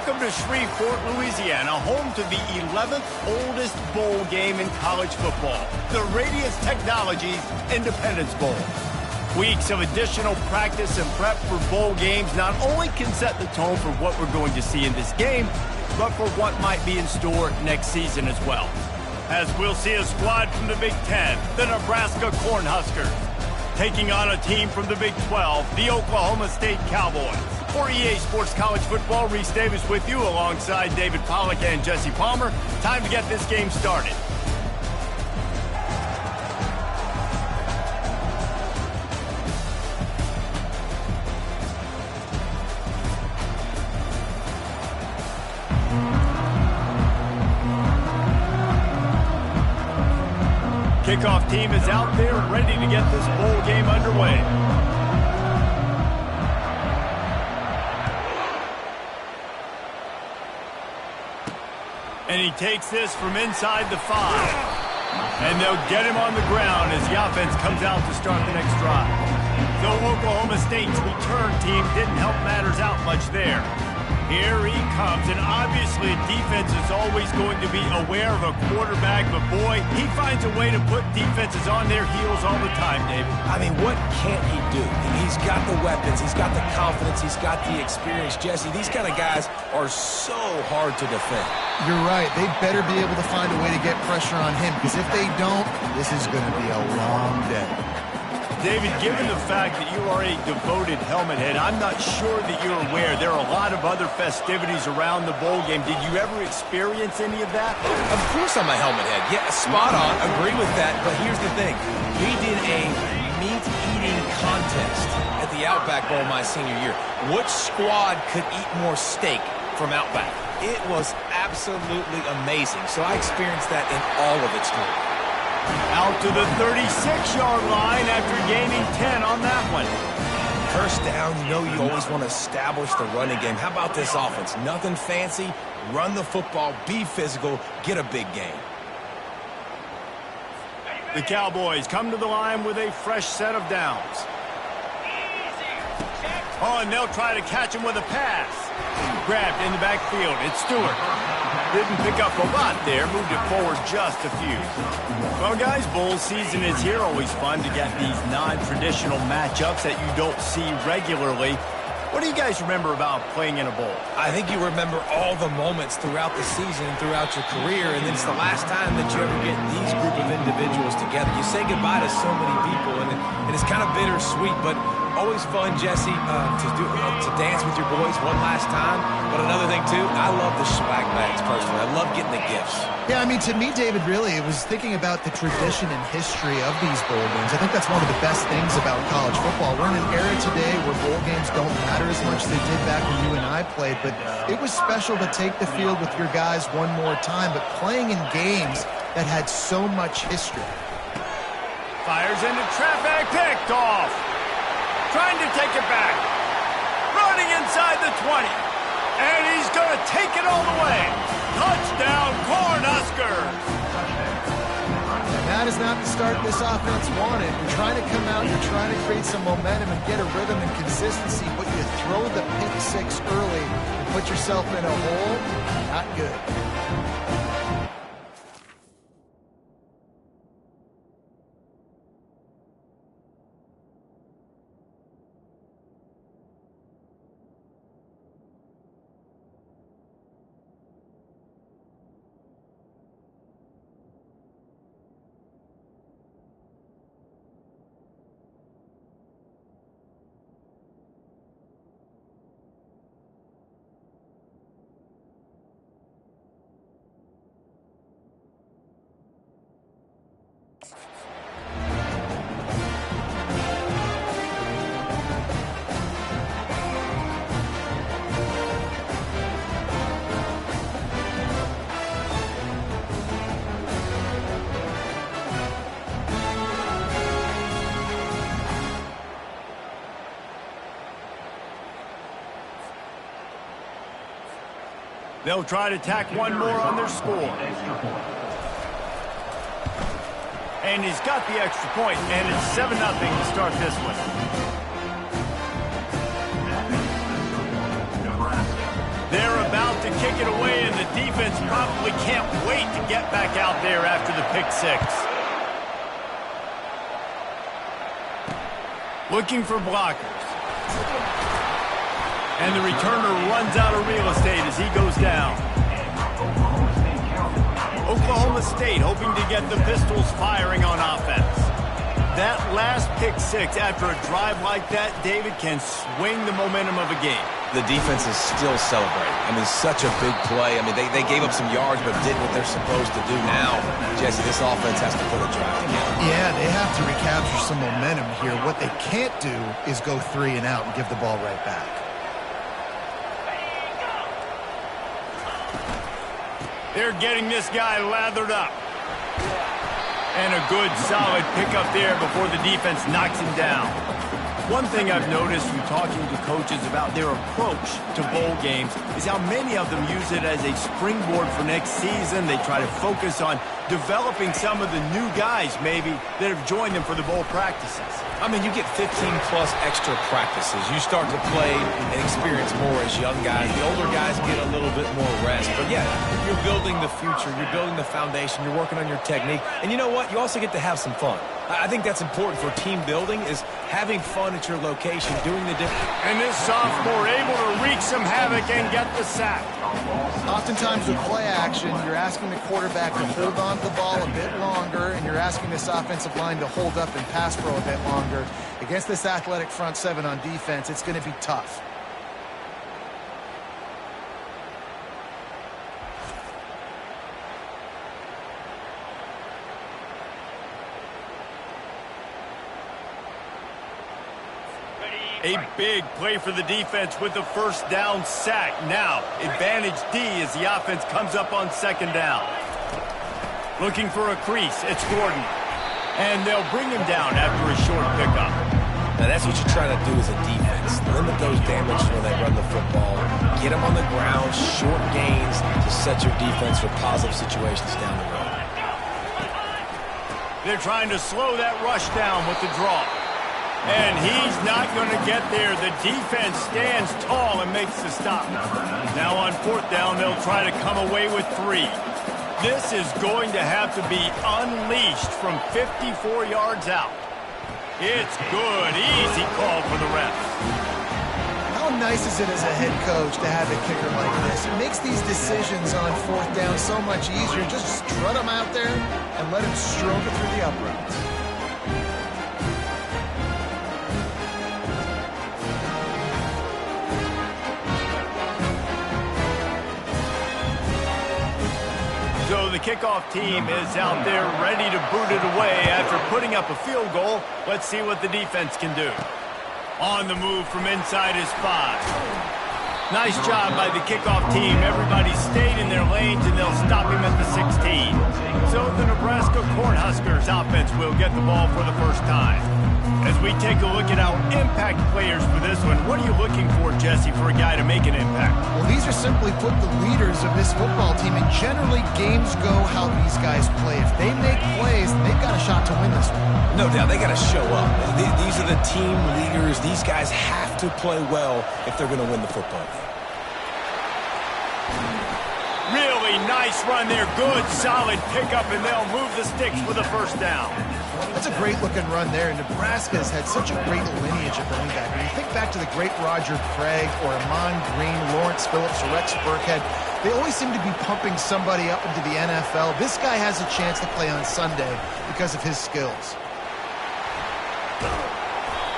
Welcome to Shreveport, Louisiana, home to the 11th oldest bowl game in college football, the Radius Technologies Independence Bowl. Weeks of additional practice and prep for bowl games not only can set the tone for what we're going to see in this game, but for what might be in store next season as well. As we'll see a squad from the Big Ten, the Nebraska Cornhuskers, taking on a team from the Big 12, the Oklahoma State Cowboys. For EA Sports College Football, Reese Davis with you alongside David Pollack and Jesse Palmer. Time to get this game started. Kickoff team is out there ready to get this bowl game underway. And he takes this from inside the 5. And they'll get him on the ground as the offense comes out to start the next drive. Though Oklahoma State's return team didn't help matters out much there. Here he comes, and obviously defense is always going to be aware of a quarterback, but boy, he finds a way to put defenses on their heels all the time, David. I mean, what can't he do? He's got the weapons, he's got the confidence, he's got the experience. Jesse, these kind of guys are so hard to defend. You're right. They better be able to find a way to get pressure on him, because if they don't, this is going to be a long day. David, given the fact that you are a devoted helmet head, I'm not sure that you're aware there are a lot of other festivities around the bowl game. Did you ever experience any of that? Of course I'm a helmet head. Yeah, spot on. Agree with that. But here's the thing. We did a meat-eating contest at the Outback Bowl my senior year. Which squad could eat more steak from Outback? It was absolutely amazing. So I experienced that in all of its glory. Out to the 36-yard line after gaining 10 on that one. First down, you know you always want to establish the running game. How about this offense? Nothing fancy. Run the football, be physical, get a big gain. The Cowboys come to the line with a fresh set of downs. Oh, and they'll try to catch him with a pass. Grabbed in the backfield. It's Stewart. Didn't pick up a lot there. Moved it forward just a few. Well, guys, bowl season is here. Always fun to get these non-traditional matchups that you don't see regularly. What do you guys remember about playing in a bowl? I think you remember all the moments throughout the season and throughout your career, and it's the last time that you ever get these group of individuals together. You say goodbye to so many people, and it's kind of bittersweet, but always fun, Jesse, to dance with your boys one last time. But another thing, too, I love the swag bags personally. I love getting the gifts. Yeah, I mean, to me, David, really, it was thinking about the tradition and history of these bowl games. I think that's one of the best things about college football. We're in an era today where bowl games don't matter as much as they did back when you and I played, but it was special to take the field with your guys one more time, but playing in games that had so much history. Fires into traffic, picked off. Trying to take it back. Running inside the 20. And he's going to take it all the way. Touchdown, Cornhuskers. And that is not the start this offense wanted. You're trying to come out, you're trying to create some momentum and get a rhythm and consistency, but you throw the pick 6 early and put yourself in a hole. Not good. They'll try to tack one more on their score. And he's got the extra point, and it's 7-0 to start this one. They're about to kick it away, and the defense probably can't wait to get back out there after the pick six. Looking for blockers. And the returner runs out of real estate as he goes down. Oklahoma State hoping to get the Pistols firing on offense. That last pick six after a drive like that, David, can swing the momentum of a game. The defense is still celebrating. I mean, such a big play. I mean, they gave up some yards but did what they're supposed to do now. Jesse, this offense has to put a drive together. Yeah, they have to recapture some momentum here. What they can't do is go 3 and out and give the ball right back. They're getting this guy lathered up. And a good, solid pickup there before the defense knocks him down. One thing I've noticed from talking to coaches about their approach to bowl games is how many of them use it as a springboard for next season. They try to focus on developing some of the new guys, maybe, that have joined them for the bowl practices. I mean, you get 15-plus extra practices. You start to play and experience more as young guys. The older guys get a little bit more rest. But, yeah, you're building the future. You're building the foundation. You're working on your technique. And you know what? You also get to have some fun. I think that's important for team building, is having fun at your location, doing the different. And this sophomore able to wreak some havoc and get the sack. Oftentimes with play action, you're asking the quarterback to hold on to the ball a bit longer, and you're asking this offensive line to hold up and pass pro a bit longer. Against this athletic front seven on defense, it's going to be tough. A big play for the defense with the first down sack. Now, advantage D as the offense comes up on second down. Looking for a crease, it's Gordon. And they'll bring him down after a short pickup. Now, that's what you try to do as a defense. Limit those damages when they run the football. Get them on the ground, short gains to set your defense for positive situations down the road. They're trying to slow that rush down with the draw. And he's not going to get there. The defense stands tall and makes the stop. Now on fourth down, they'll try to come away with 3. This is going to have to be unleashed from 54 yards out. It's good. Easy call for the refs. How nice is it as a head coach to have a kicker like this? It makes these decisions on fourth down so much easier. Just strut him out there and let him stroke it through the uprights. So the kickoff team is out there ready to boot it away after putting up a field goal. Let's see what the defense can do. On the move from inside his 5. Nice job by the kickoff team. Everybody stayed in their lanes, and they'll stop him at the 16. So the Nebraska Cornhuskers offense will get the ball for the first time. As we take a look at our impact players for this one, what are you looking for, Jesse, for a guy to make an impact? Well, these are simply put the leaders of this football team, and generally games go how these guys play. If they make plays, they've got a shot to win this one. No doubt, they got to show up. These are the team leaders. These guys have to play well if they're going to win the football game. Really nice run there. Good, solid pickup, and they'll move the sticks for the first down. That's a great-looking run there. Nebraska's had such a great lineage of running back. When you think back to the great Roger Craig or Amon Green, Lawrence Phillips, or Rex Burkhead, they always seem to be pumping somebody up into the NFL. This guy has a chance to play on Sunday because of his skills.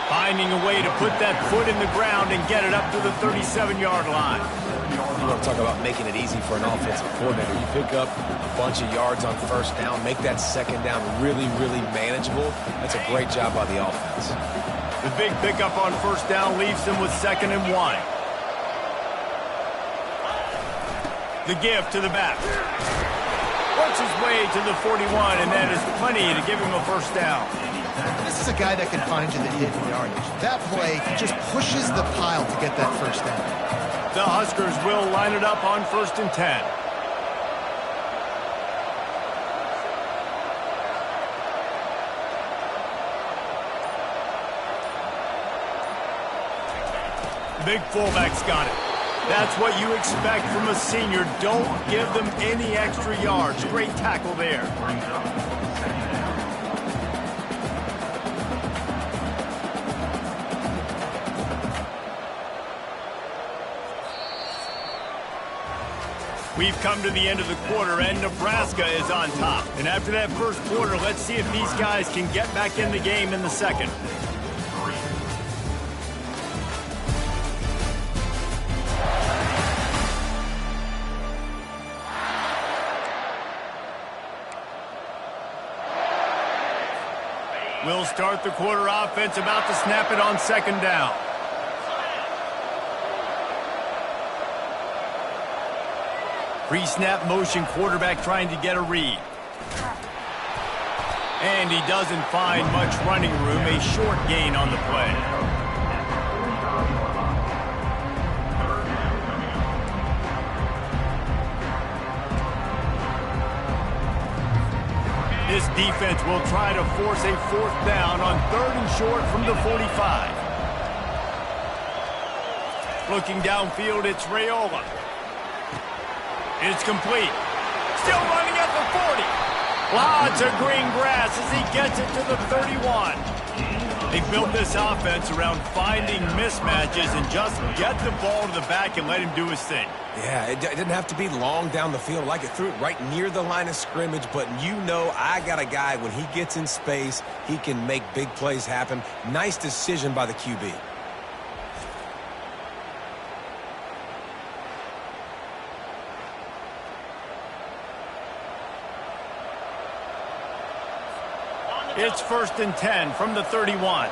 Finding a way to put that foot in the ground and get it up to the 37-yard line. You want to talk about making it easy for an offensive coordinator. You pick up a bunch of yards on first down, make that second down really, really manageable. That's a great job by the offense. The big pickup on first down leaves them with 2nd and 1. The give to the back. Works his way to the 41, and that is plenty to give him a first down. This is a guy that can find you the hidden yardage. That play just pushes the pile to get that first down. The Huskers will line it up on 1st and 10. Big fullback's got it. That's what you expect from a senior. Don't give them any extra yards. Great tackle there. We've come to the end of the quarter, and Nebraska is on top. And after that first quarter, let's see if these guys can get back in the game in the second. We'll start the quarter offense, about to snap it on second down. Pre-snap motion, quarterback trying to get a read. And he doesn't find much running room, a short gain on the play. This defense will try to force a fourth down on third and short from the 45. Looking downfield, it's Raiola. It's complete. Still running at the 40. Lots of green grass as he gets it to the 31. They built this offense around finding mismatches and just get the ball to the back and let him do his thing. Yeah, it didn't have to be long down the field. Like it threw it right near the line of scrimmage, but you know I got a guy, when he gets in space, he can make big plays happen. Nice decision by the QB. It's 1st and 10 from the 31.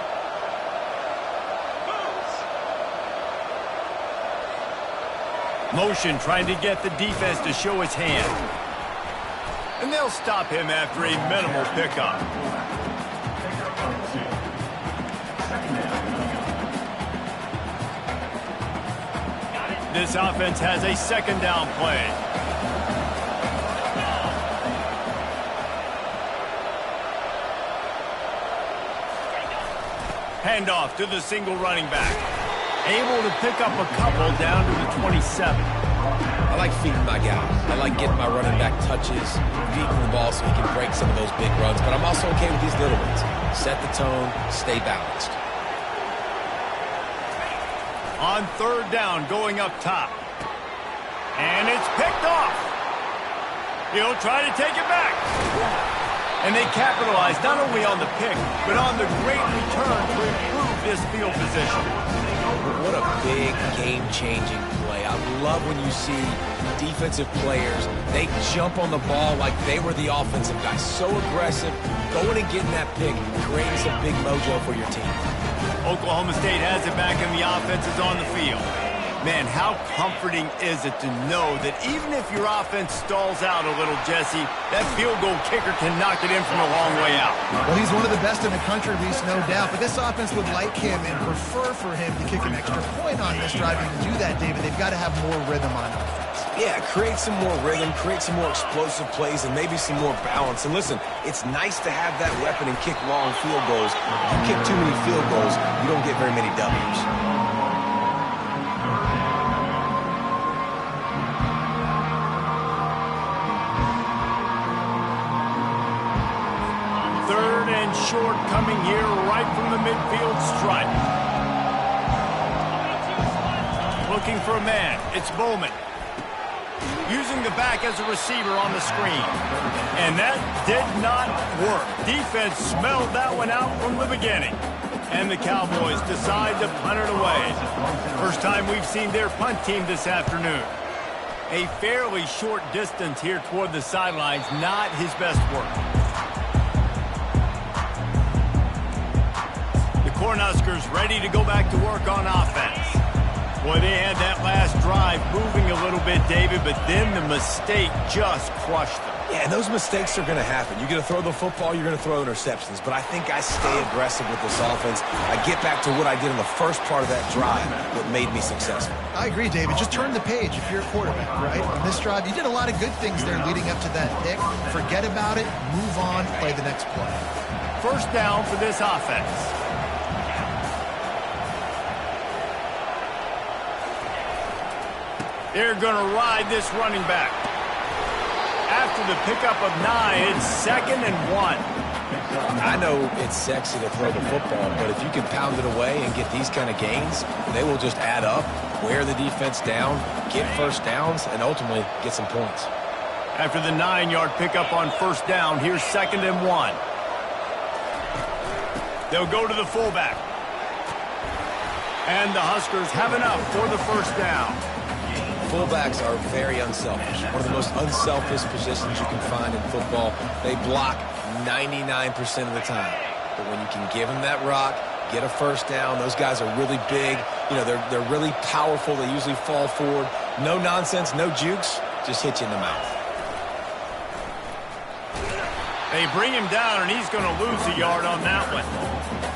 Motion trying to get the defense to show his hand. And they'll stop him after a minimal pickup. This offense has a second down play. Handoff to the single running back. Able to pick up a couple down to the 27. I like feeding my guys. I like getting my running back touches, feeding the ball so he can break some of those big runs. But I'm also okay with these little ones. Set the tone, stay balanced. On third down, going up top. And it's picked off. He'll try to take it back. And they capitalize not only on the pick, but on the great return to improve this field position. What a big game-changing play. I love when you see defensive players, they jump on the ball like they were the offensive guy. So aggressive, going and getting that pick, creating some big mojo for your team. Oklahoma State has it back and the offense is on the field. Man, how comforting is it to know that even if your offense stalls out a little, Jesse, that field goal kicker can knock it in from a long way out. Well, he's one of the best in the country, Reese, no doubt. But this offense would like him and prefer for him to kick an extra point on this drive. And to do that, David, they've got to have more rhythm on offense. Yeah, create some more rhythm, create some more explosive plays, and maybe some more balance. And listen, it's nice to have that weapon and kick long field goals. If you kick too many field goals, you don't get very many W's. Short coming here right from the midfield stripe. Looking for a man. It's Bowman. Using the back as a receiver on the screen. And that did not work. Defense smelled that one out from the beginning. And the Cowboys decide to punt it away. First time we've seen their punt team this afternoon. A fairly short distance here toward the sidelines. Not his best work. Cornhuskers ready to go back to work on offense. Boy, they had that last drive moving a little bit, David, but then the mistake just crushed them. Yeah, and those mistakes are going to happen. You're going to throw the football, you're going to throw interceptions. But I think I stay aggressive with this offense. I get back to what I did in the first part of that drive, what made me successful. I agree, David. Just turn the page if you're a quarterback, right? On this drive, you did a lot of good things there leading up to that pick. Forget about it, move on, play the next play. First down for this offense. They're going to ride this running back. After the pickup of 9, it's 2nd and 1. I know it's sexy to throw the football, but if you can pound it away and get these kind of gains, they will just add up, wear the defense down, get first downs, and ultimately get some points. After the 9-yard pickup on 1st down, here's 2nd and 1. They'll go to the fullback. And the Huskers have enough for the 1st down. Fullbacks are very unselfish. One of the most unselfish positions you can find in football. They block 99% of the time. But when you can give them that rock, get a 1st down, those guys are really big. You know, they're really powerful. They usually fall forward. No nonsense, no jukes, just hit you in the mouth. They bring him down, and he's going to lose a yard on that one.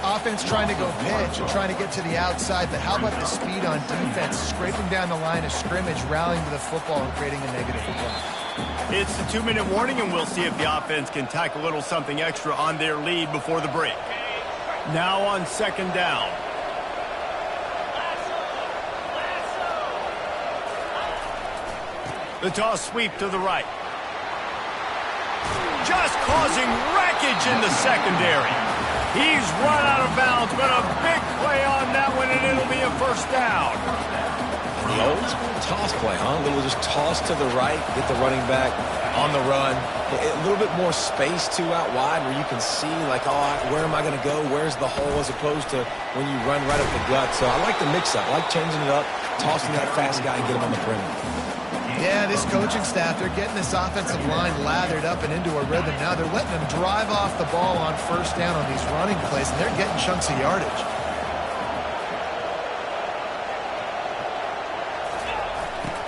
Offense trying to go pitch and trying to get to the outside, but how about the speed on defense, scraping down the line of scrimmage, rallying to the football, and creating a negative play. It's the 2-minute warning, and we'll see if the offense can tack a little something extra on their lead before the break. Now on 2nd down. The toss sweep to the right. Just causing wreckage in the secondary. He's run out of bounds, but a big play on that one, and it'll be a 1st down. The old toss play, huh? A little just toss to the right, get the running back on the run. A little bit more space, too, out wide where you can see, like, oh, where am I going to go? Where's the hole, as opposed to when you run right up the gut. So I like the mix-up. I like changing it up, tossing that fast guy and get him on the perimeter. Yeah, this coaching staff, they're getting this offensive line lathered up and into a rhythm. Now they're letting them drive off the ball on 1st down on these running plays, and they're getting chunks of yardage.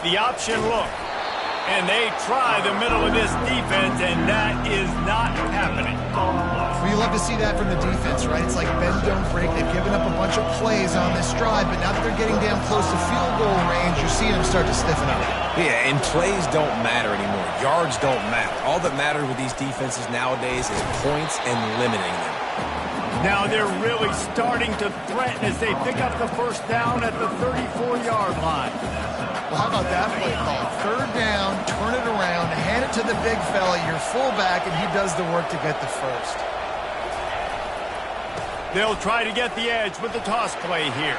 The option look. And they try the middle of this defense, and that is not happening. Well, you love to see that from the defense, right? It's like bend, don't break. They've given up a bunch of plays on this drive, but now that they're getting damn close to field goal range, you're seeing them start to stiffen up. Yeah, and plays don't matter anymore. Yards don't matter. All that matters with these defenses nowadays is points and limiting them. Now they're really starting to threaten as they pick up the 1st down at the 34-yard line. Well, how about that play call? 3rd down, turn it around, hand it to the big fella, your fullback, and he does the work to get the 1st. They'll try to get the edge with the toss play here.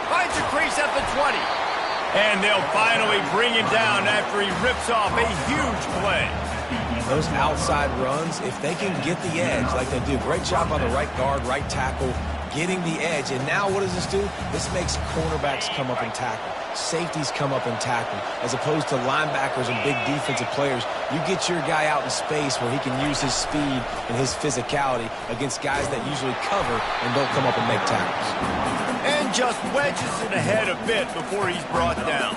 Finds a crease at the 20. And they'll finally bring him down after he rips off a huge play. Those outside runs, if they can get the edge like they do, great job by the right guard, right tackle, getting the edge. And now what does this do? This makes cornerbacks come up and tackle. Safeties come up and tackle. As opposed to linebackers and big defensive players, you get your guy out in space where he can use his speed and his physicality against guys that usually cover and don't come up and make tackles. And just wedges it ahead a bit before he's brought down.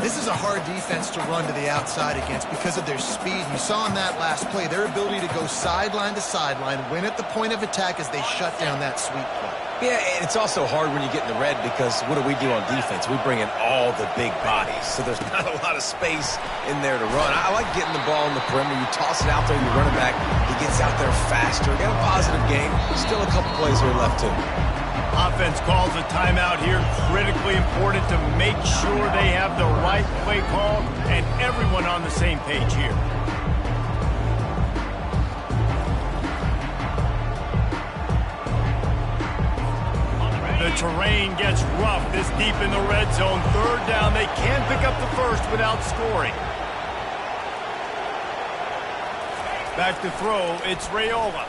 This is a hard defense to run to the outside against because of their speed. You saw in that last play their ability to go sideline to sideline, win at the point of attack as they shut down that sweep play. Yeah, and it's also hard when you get in the red because what do we do on defense? We bring in all the big bodies, so there's not a lot of space in there to run. I like getting the ball on the perimeter. You toss it out there, you run it back. He gets out there faster. Got a positive game. Still a couple plays here left, too. Offense calls a timeout here. Critically important to make sure they have the right play call and everyone on the same page here. The terrain gets rough this deep in the red zone. 3rd down. They can pick up the 1st without scoring. Back to throw. It's Raiola.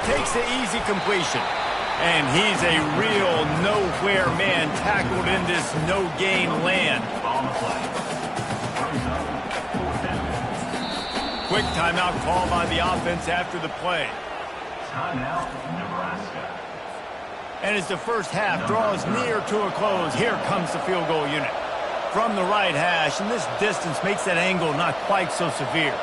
Takes the easy completion. And he's a real nowhere man tackled in this no-gain land. Quick timeout call by the offense after the play. Timeout, Nebraska. And as the 1st half draws near to a close, here comes the field goal unit. From the right hash, and this distance makes that angle not quite so severe.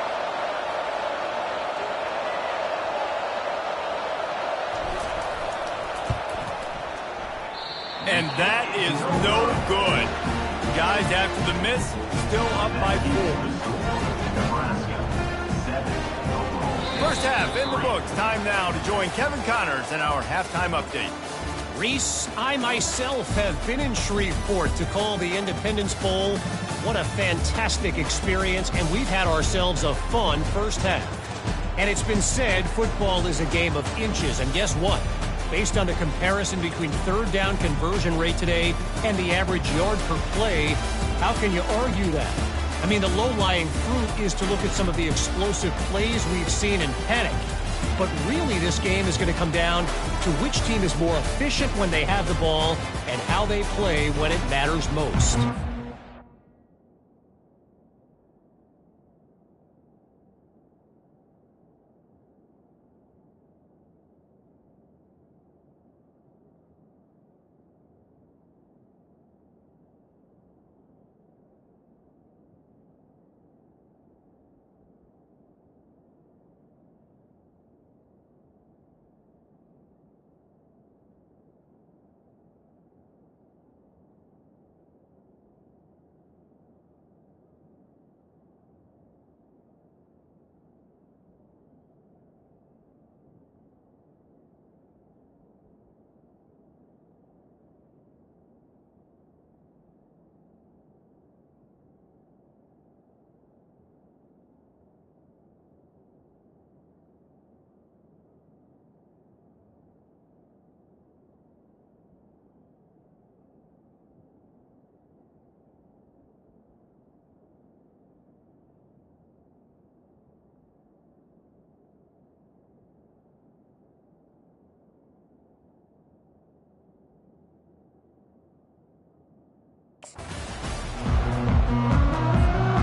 And that is no good. Guys, after the miss, still up by 4. First half in the books. Time now to join Kevin Connors in our halftime update. Reese, I myself have been in Shreveport to call the Independence Bowl. What a fantastic experience, and we've had ourselves a fun first half. And it's been said football is a game of inches, and guess what? Based on the comparison between third down conversion rate today and the average yard per play, how can you argue that? I mean, the low-lying fruit is to look at some of the explosive plays we've seen in panic. But really, this game is going to come down to which team is more efficient when they have the ball and how they play when it matters most.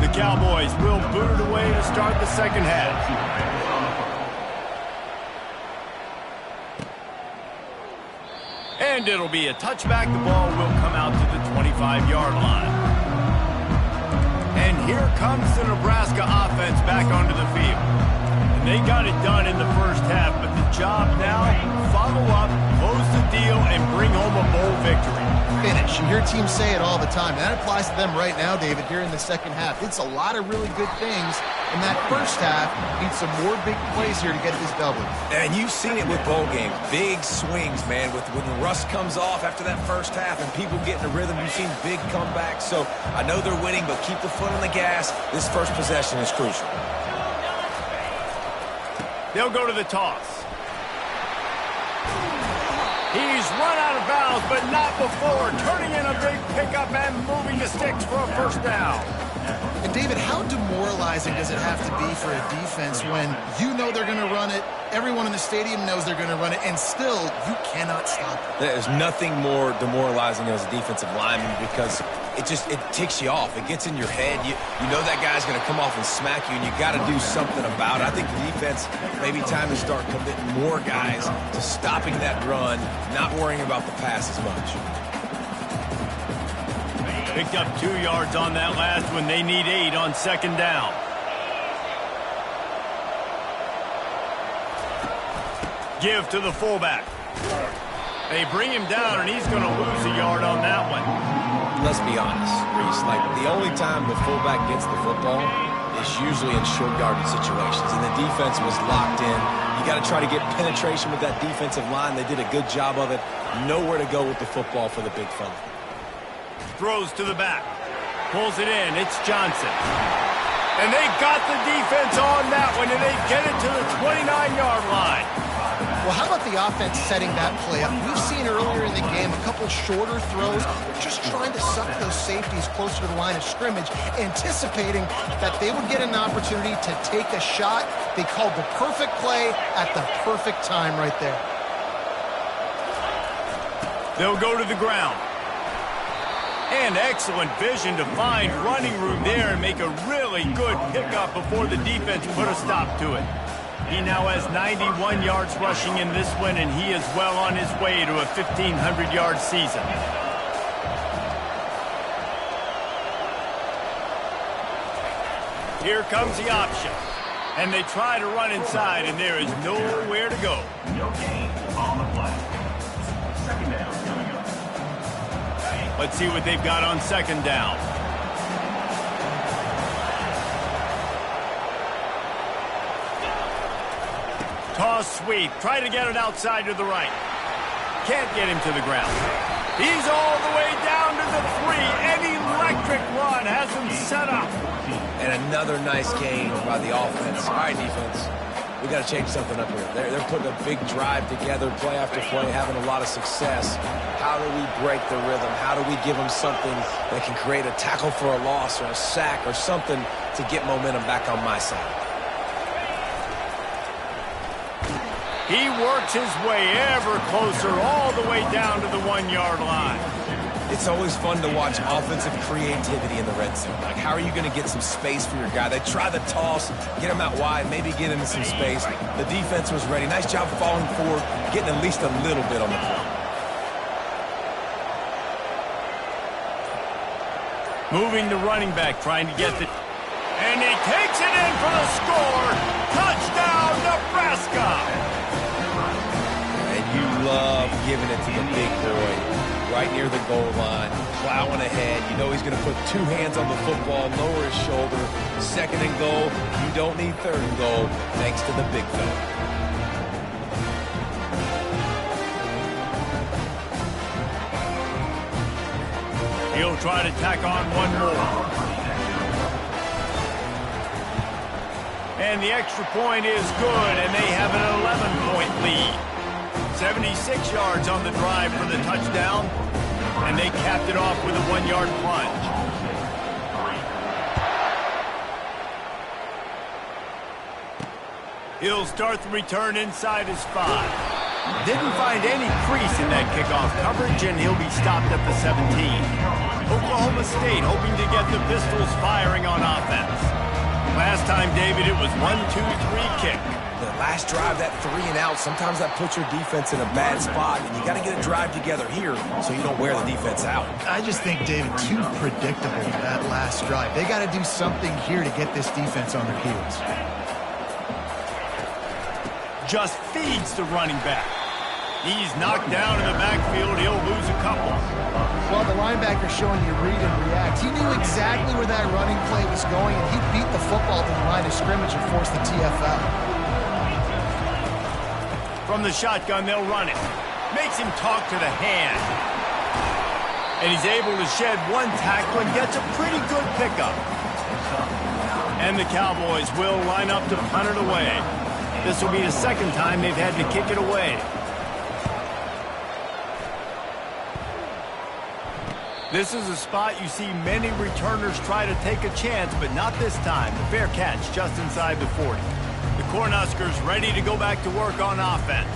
The Cowboys will boot it away to start the second half. And it'll be a touchback. The ball will come out to the 25-yard line. And here comes the Nebraska offense back onto the field. And they got it done in the first half, but the job now, follow up, close the deal, and bring home a bowl victory. Finish. You hear teams say it all the time. That applies to them right now, David, here in the second half. It's a lot of really good things in that first half. Need some more big plays here to get this W. And you've seen it with bowl games. Big swings, man. When the rust comes off after that first half and people get in a rhythm, you've seen big comebacks. So I know they're winning, but keep the foot on the gas. This first possession is crucial. They'll go to the toss. He's run out of bounds, but not before turning in a big pickup and moving the sticks for a first down. And David, how demoralizing does it have to be for a defense when you know they're going to run it, everyone in the stadium knows they're going to run it, and still you cannot stop it? There's nothing more demoralizing as a defensive lineman because it ticks you off. It gets in your head. You know that guy's going to come off and smack you, and you got to do something about it. I think the defense, maybe time to start committing more guys to stopping that run, not worrying about the pass as much. Picked up 2 yards on that last one. They need 8 on second down. Give to the fullback. They bring him down, and he's going to lose a yard on that one. Let's be honest, Reese. Like, the only time the fullback gets the football is usually in short yardage situations, and the defense was locked in. You got to try to get penetration with that defensive line. They did a good job of it. Nowhere to go with the football for the big fella. Throws to the back. Pulls it in. It's Johnson. And they got the defense on that one, and they get it to the 29-yard line. Well, how about the offense setting that play up? We've seen earlier in the game a couple shorter throws, just trying to suck those safeties closer to the line of scrimmage, anticipating that they would get an opportunity to take a shot. They called the perfect play at the perfect time right there. They'll go to the ground. And excellent vision to find running room there and make a really good pickup before the defense put a stop to it. He now has 91 yards rushing in this one, and he is well on his way to a 1,500-yard season. Here comes the option. And they try to run inside, and there is nowhere to go. No gain on the play. Second down coming up. Let's see what they've got on second down. Toss sweep. Try to get it outside to the right. Can't get him to the ground. He's all the way down to the 3. An electric run has him set up. And another nice gain by the offense. All right, defense. We got to change something up here. They're putting a big drive together, play after play, having a lot of success. How do we break the rhythm? How do we give them something that can create a tackle for a loss or a sack or something to get momentum back on my side? He works his way ever closer all the way down to the 1-yard line. It's always fun to watch offensive creativity in the red zone. Like, how are you going to get some space for your guy? They try the toss, get him out wide, maybe get into some space. The defense was ready. Nice job falling forward, getting at least a little bit on the play. Moving the running back, trying to get the... And he takes it in for the score. Touchdown, Nebraska! And you love giving it to the big boy. Right near the goal line, plowing ahead. You know he's going to put 2 hands on the football, lower his shoulder. 2nd and goal. You don't need 3rd and goal, thanks to the big fella. He'll try to tack on one more. And the extra point is good, and they have an 11-point lead. 76 yards on the drive for the touchdown, and they capped it off with a 1-yard plunge. He'll start the return inside his 5. Didn't find any crease in that kickoff coverage, and he'll be stopped at the 17. Oklahoma State hoping to get the Pistols firing on offense. Last time, David, it was 1-2-3 kick. The last drive, that 3 and out, sometimes that puts your defense in a bad spot, and you got to get a drive together here so you don't wear the defense out. I just think, David, too predictable that last drive. They got to do something here to get this defense on their heels. Just feeds the running back. He's knocked down in the backfield. He'll lose a couple. Well, the linebacker showing you read and react. He knew exactly where that running play was going, and he beat the football to the line of scrimmage and forced the TFL. From the shotgun, they'll run it. Makes him talk to the hand. And he's able to shed 1 tackle and gets a pretty good pickup. And the Cowboys will line up to punt it away. This will be the 2nd time they've had to kick it away. This is a spot you see many returners try to take a chance, but not this time. The fair catch just inside the 40. The Cornhuskers ready to go back to work on offense.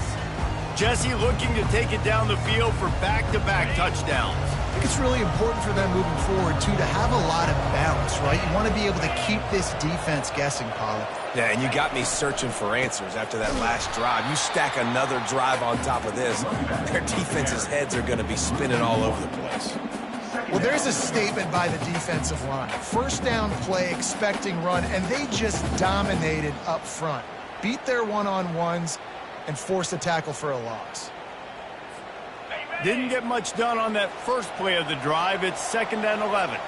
Jesse looking to take it down the field for back-to-back touchdowns. I think it's really important for them moving forward, too, to have a lot of balance, right? You want to be able to keep this defense guessing, Pollard. Yeah, and you got me searching for answers after that last drive. You stack another drive on top of this, their defense's heads are going to be spinning all over the place. Well, there's a statement by the defensive line. 1st down play, expecting run, and they just dominated up front. Beat their one-on-ones and forced a tackle for a loss. Didn't get much done on that first play of the drive. It's 2nd and 11.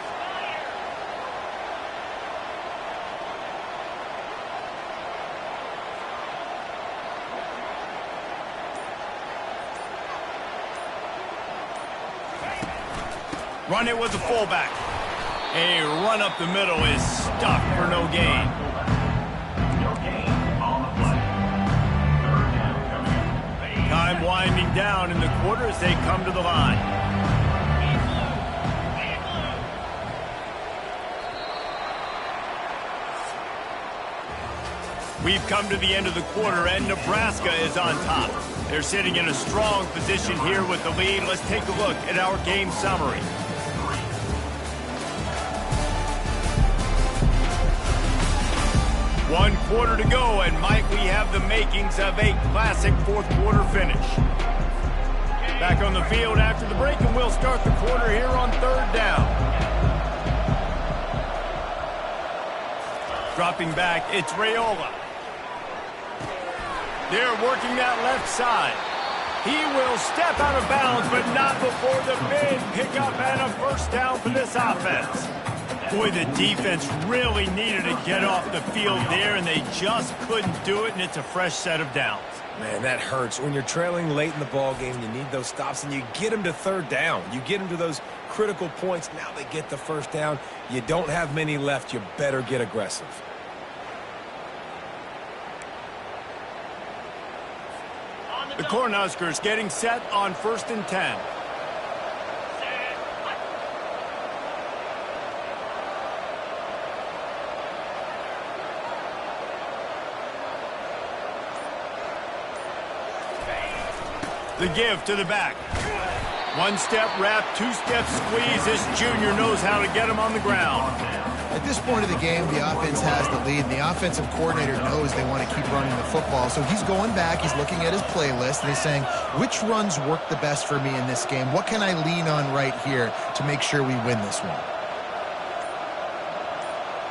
Run it with the fullback. A run up the middle is stuffed for no gain. Time winding down in the quarter as they come to the line. We've come to the end of the quarter, and Nebraska is on top. They're sitting in a strong position here with the lead. Let's take a look at our game summary. One quarter to go, and might we have the makings of a classic 4th quarter finish. Back on the field after the break, and we'll start the quarter here on 3rd down. Dropping back, it's Raiola. They're working that left side. He will step out of bounds, but not before the big pickup and a 1st down for this offense. Boy, the defense really needed to get off the field there, and they just couldn't do it, and it's a fresh set of downs. Man, that hurts. When you're trailing late in the ball game, you need those stops, and you get them to third down. You get them to those critical points. Now they get the first down. You don't have many left. You better get aggressive. The Cornhuskers getting set on 1st and 10. The give to the back. One-step wrap, two-step squeeze. This junior knows how to get him on the ground. At this point of the game, the offense has the lead, and the offensive coordinator knows they want to keep running the football. So he's going back, he's looking at his playlist, and he's saying, which runs work the best for me in this game? What can I lean on right here to make sure we win this one?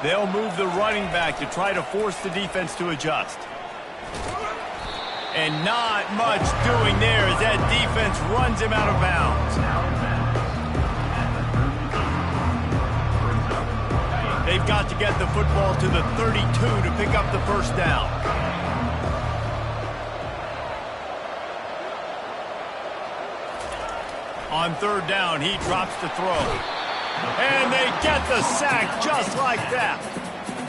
They'll move the running back to try to force the defense to adjust. And not much doing there as that defense runs him out of bounds. They've got to get the football to the 32 to pick up the first down. On 3rd down, he drops the throw. And they get the sack just like that.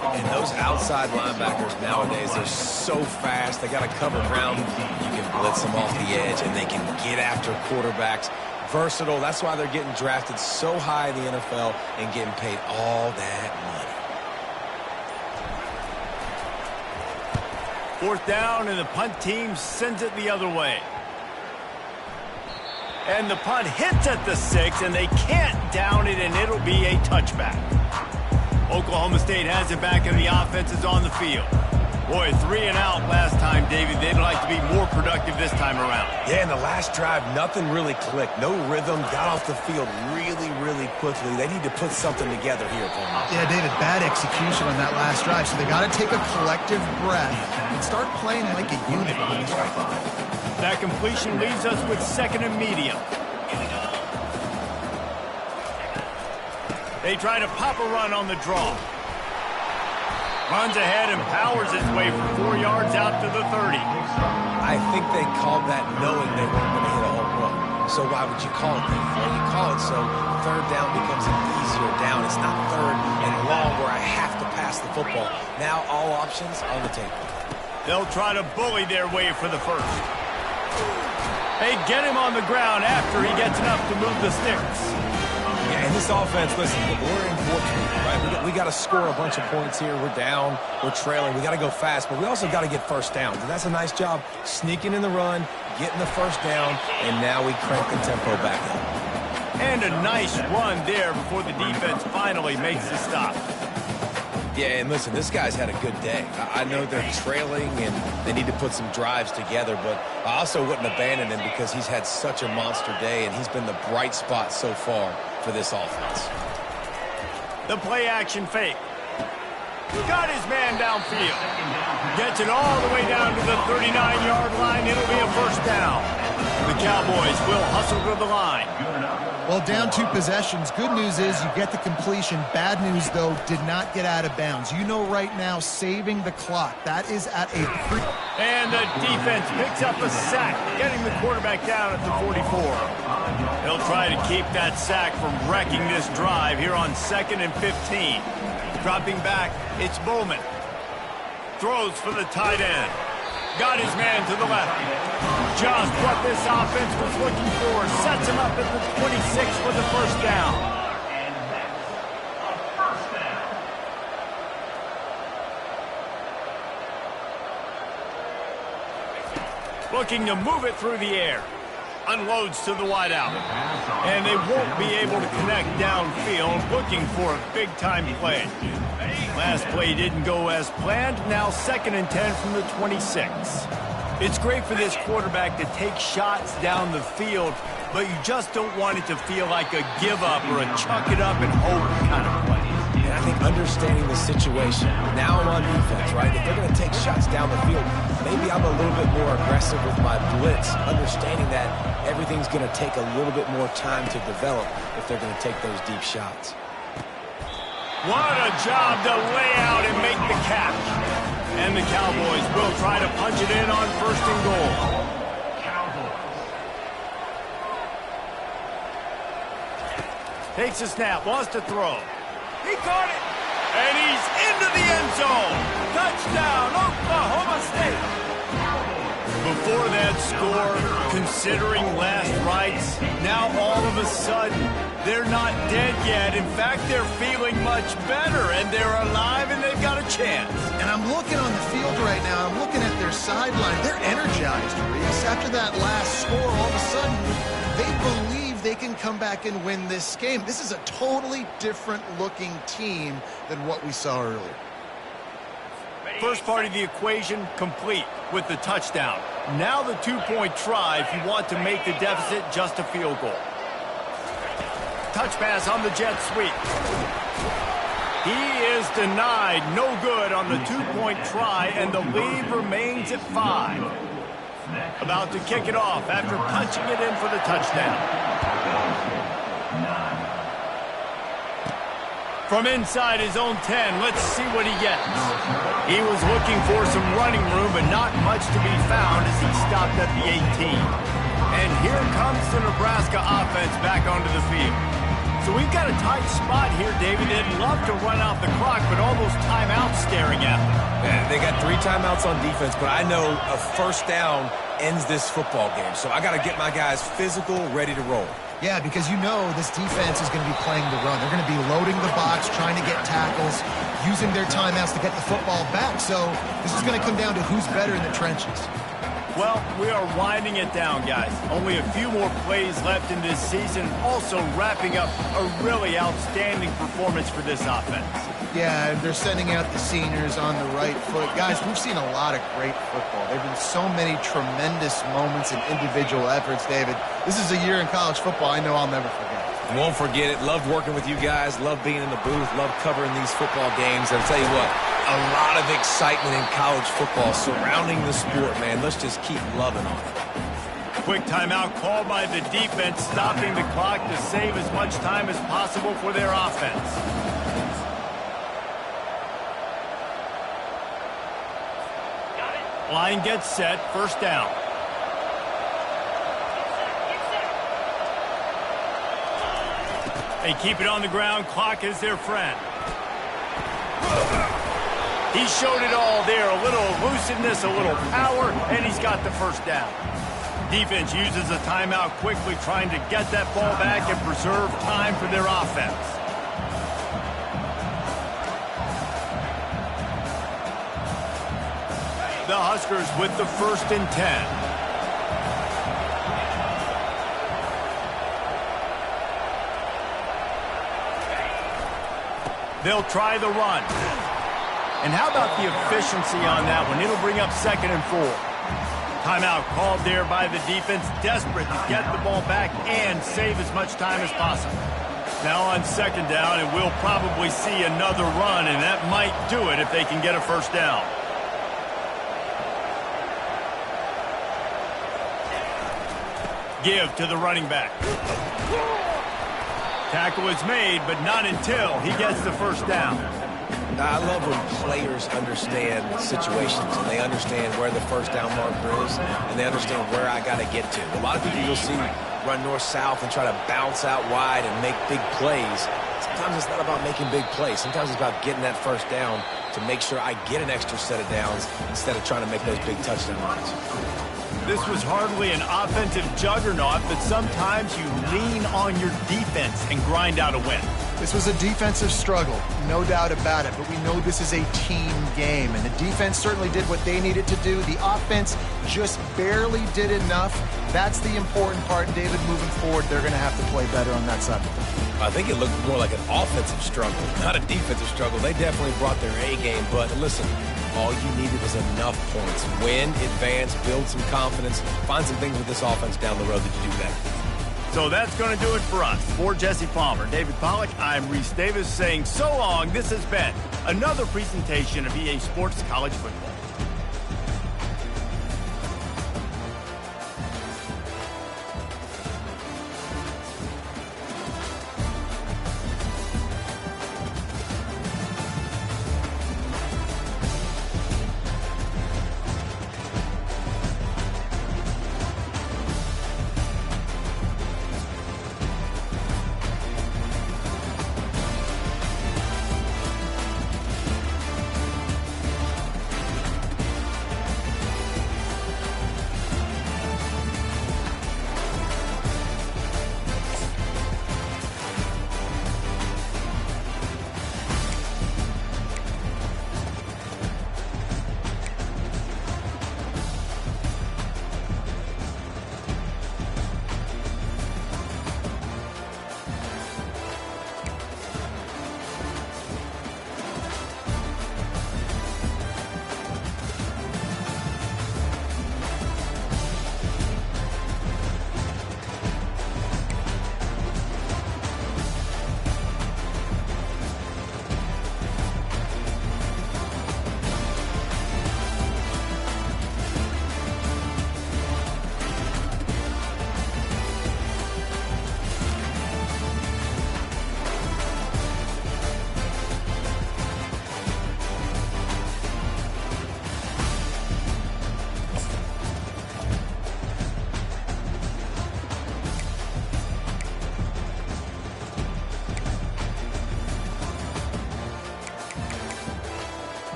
And those outside linebackers nowadays are so fast. They got to cover ground. You can blitz them off the edge, and they can get after quarterbacks. Versatile. That's why they're getting drafted so high in the NFL and getting paid all that money. 4th down, and the punt team sends it the other way. And the punt hits at the 6, and they can't down it, and it'll be a touchback. Oklahoma State has it back, and the offense is on the field. Boy, 3 and out last time, David. They'd like to be more productive this time around. Yeah, in the last drive, nothing really clicked. No rhythm. Got off the field really, really quickly. They need to put something together here, Coleman. Yeah, David, bad execution on that last drive. So they got to take a collective breath and start playing like a unit on this right. That completion leaves us with 2nd and medium. They try to pop a run on the draw. Runs ahead and powers his way for 4 yards out to the 30. I think they called that knowing they weren't going to hit a home run. So why would you call it that? Well, you call it so 3rd down becomes an easier down. It's not 3rd and long where I have to pass the football. Now all options on the table. They'll try to bully their way for the first. They get him on the ground after he gets enough to move the sticks. Yeah, in this offense, listen, we're in fortune, right? We got to score a bunch of points here. We're down. We're trailing. We got to go fast, but we also got to get first downs. And that's a nice job sneaking in the run, getting the first down, and now we crank the tempo back up. And a nice run there before the defense finally makes the stop. Yeah, and listen, this guy's had a good day. I know they're trailing and they need to put some drives together, but I also wouldn't abandon him because he's had such a monster day and he's been the bright spot so far for this offense. The play action fake. Got his man downfield. Gets it all the way down to the 39-yard line. It'll be a first down. The Cowboys will hustle to the line. Well, down 2 possessions. Good news is you get the completion. Bad news, though, did not get out of bounds. You know right now, saving the clock. That is at a And the defense picks up a sack, getting the quarterback down at the 44. They'll try to keep that sack from wrecking this drive here on 2nd and 15. Dropping back, it's Bowman. Throws for the tight end. Got his man to the left. Just what this offense was looking for. Sets him up at the 26 for the first down. Looking to move it through the air. Unloads to the wideout. And they won't be able to connect downfield, looking for a big-time play. Last play didn't go as planned. Now 2nd and 10 from the 26. It's great for this quarterback to take shots down the field, but you just don't want it to feel like a give-up or a chuck it up and hope kind of play. And I think understanding the situation, now I'm on defense, right? If they're going to take shots down the field, maybe I'm a little bit more aggressive with my blitz, understanding that everything's going to take a little bit more time to develop if they're going to take those deep shots. What a job to lay out and make the catch. And the Cowboys will try to punch it in on 1st and goal. Takes a snap, wants to throw. He caught it. And he's into the end zone. Touchdown, Oklahoma State. Before that score, considering last rites, now all of a sudden, they're not dead yet. In fact, they're feeling much better, and they're alive, and they've got a chance. And I'm looking on the field right now. I'm looking at their sideline. They're energized, Reese. After that last score, all of a sudden, they believe they can come back and win this game. This is a totally different-looking team than what we saw earlier. First part of the equation complete with the touchdown. Now the 2-point try if you want to make the deficit just a field goal. Touch pass on the jet sweep. He is denied. No good on the 2-point try, and the lead remains at 5. About to kick it off after punching it in for the touchdown. From inside his own 10, let's see what he gets. He was looking for some running room, but not much to be found as he stopped at the 18. And here comes the Nebraska offense back onto the field. So we've got a tight spot here, David. They'd love to run out the clock, but all those timeouts staring at them. Yeah, they got 3 timeouts on defense, but I know a first down ends this football game. So I got to get my guys physical, ready to roll. Yeah, because you know this defense is going to be playing the run. They're going to be loading the box, trying to get tackles, using their timeouts to get the football back. So this is going to come down to who's better in the trenches. Well, we are winding it down, guys. Only a few more plays left in this season. Also wrapping up a really outstanding performance for this offense. Yeah, they're sending out the seniors on the right foot. Guys, we've seen a lot of great football. There have been so many tremendous moments and individual efforts, David. This is a year in college football I know I'll never forget. Won't forget it. Loved working with you guys. Loved being in the booth. Loved covering these football games. And I'll tell you what, a lot of excitement in college football surrounding the sport, man. Let's just keep loving on it. Quick timeout called by the defense, stopping the clock to save as much time as possible for their offense. Line gets set, first down. They keep it on the ground, clock is their friend. He showed it all there, a little elusiveness, a little power, and he's got the first down. Defense uses a timeout quickly, trying to get that ball back and preserve time for their offense. The Huskers with the 1st and 10. They'll try the run. And how about the efficiency on that one? It'll bring up 2nd and 4. Timeout called there by the defense, desperate to get the ball back and save as much time as possible. Now on 2nd down, and we'll probably see another run, and that might do it if they can get a first down. Give to the running back. Tackle is made, but not until he gets the first down. I love when players understand situations and they understand where the first down marker is and they understand where I got to get to. A lot of people you'll see run north-south and try to bounce out wide and make big plays. Sometimes it's not about making big plays. Sometimes it's about getting that first down to make sure I get an extra set of downs instead of trying to make those big touchdown runs. This was hardly an offensive juggernaut, but sometimes you lean on your defense and grind out a win. This was a defensive struggle, no doubt about it, but we know this is a team game, and the defense certainly did what they needed to do. The offense just barely did enough. That's the important part, David, moving forward. They're going to have to play better on that side. I think it looked more like an offensive struggle, not a defensive struggle. They definitely brought their A game, but listen, all you needed was enough points. Win, advance, build some confidence, find some things with this offense down the road that you do that. So that's going to do it for us. For Jesse Palmer, David Pollack, I'm Reese Davis saying so long. This has been another presentation of EA Sports College Football.